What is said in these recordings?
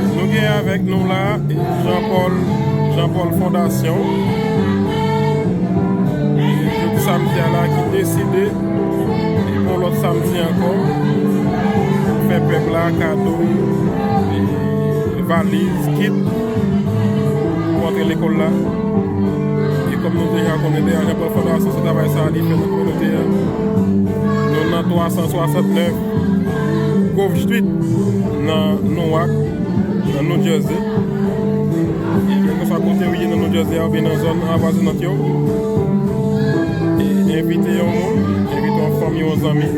Nous sommes avec nous là, Jeanpaul Foundation. Le samedi là qui décidé, et pour l'autre samedi encore, faire peuple là, cadeau, valise, kit, pour entrer l'école là. Et comme nous déjà connaissons, Jeanpaul Foundation, ce travail ça a fait notre communauté. Nous avons 369 Grove Street dans Newark, dans New Jersey. Et quelque soit côté où il y a dans New Jersey, ou bien dans la zone avoisinante. Et inviter au monde, inviter aux familles, aux amis.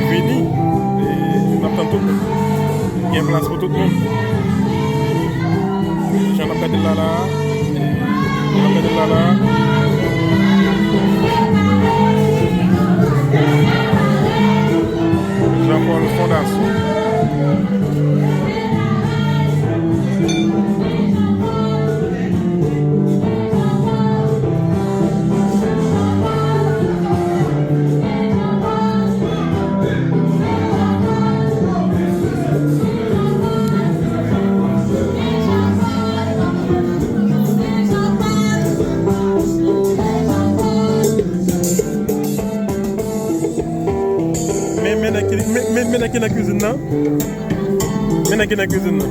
Venez et nous attendons tout le monde. Il y a une place pour tout le monde. J'en ai appelé là. Jeanpaul Foundation. Mais dans la cuisine là. Mais dans la cuisine là.